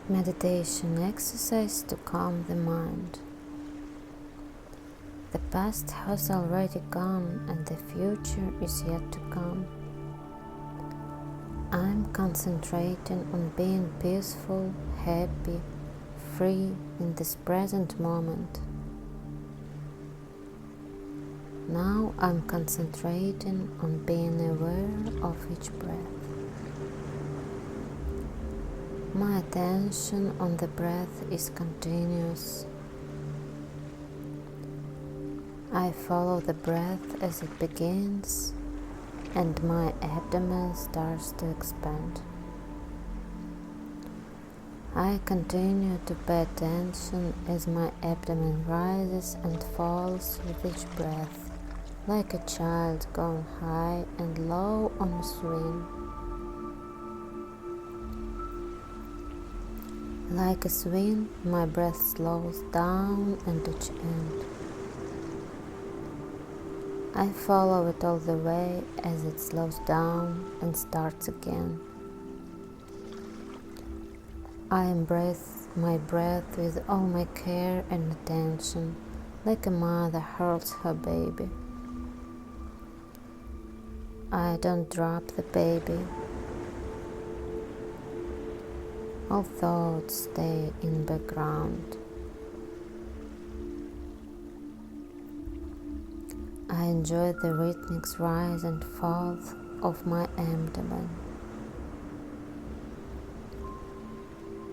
Meditation exercise to calm the mind. The past has already gone and the future is yet to come. I'm concentrating on being peaceful, happy, free in this present moment. Now I'm concentrating on being aware of each breath. My attention on the breath is continuous. I follow the breath as it begins and my abdomen starts to expand. I continue to pay attention as my abdomen rises and falls with each breath, like a child going high and low on a swing. Like a swing, my breath slows down at each end. I follow it all the way as it slows down and starts again. I embrace my breath with all my care and attention, like a mother holds her baby. I don't drop the baby. All thoughts stay in background. I enjoy the rhythmic rise and fall of my abdomen.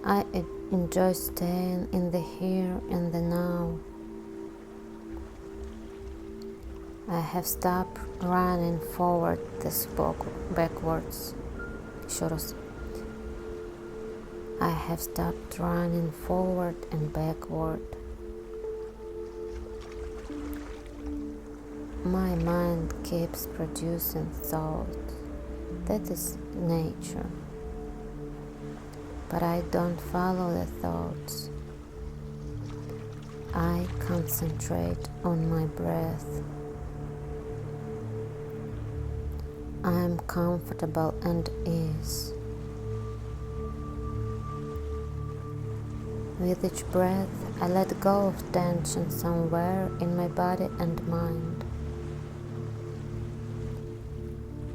I enjoy staying in the here and the now. I have stopped running forward and backwards. Еще раз. I have stopped running forward and backward. My mind keeps producing thoughts. That is nature. But I don't follow the thoughts. I concentrate on my breath. I am comfortable and ease. With each breath, I let go of tension somewhere in my body and mind.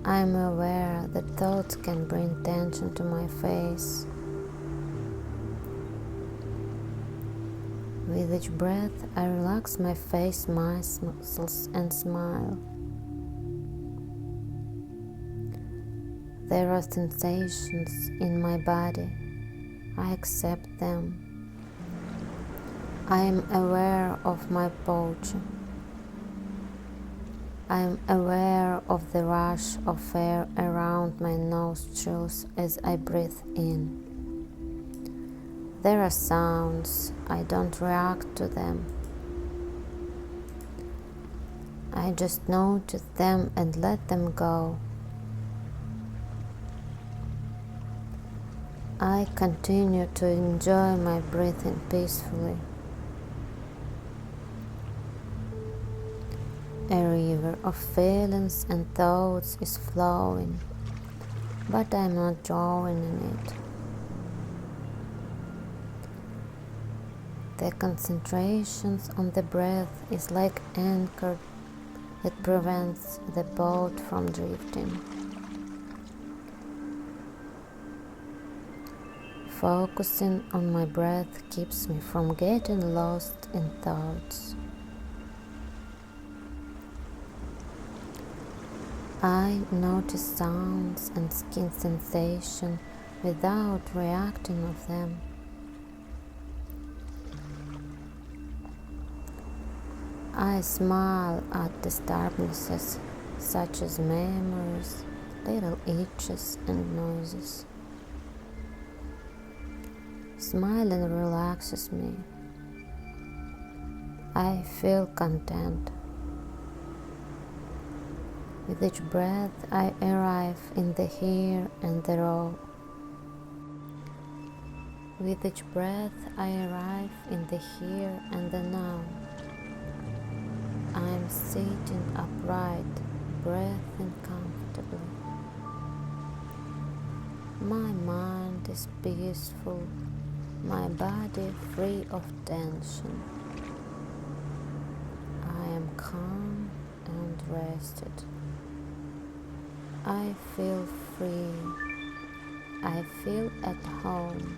I am aware that thoughts can bring tension to my face. With each breath, I relax my face muscles and smile. There are sensations in my body. I accept them. I am aware of my posture. I am aware of the rush of air around my nostrils as I breathe in. There are sounds. I don't react to them. I just notice them and let them go. I continue to enjoy my breathing peacefully. A river of feelings and thoughts is flowing, but I'm not drawing in it. The concentrations on the breath is like anchor that prevents the boat from drifting. Focusing on my breath keeps me from getting lost in thoughts. I notice sounds and skin sensation without reacting of them. I smile at disturbances such as memories, little itches and noises. Smiling relaxes me. I feel content. With each breath, I arrive in the here and the now. With each breath, I arrive in the here and the now. I am sitting upright, breathing comfortably. My mind is peaceful, my body free of tension. I am calm and rested. I feel free. I feel at home.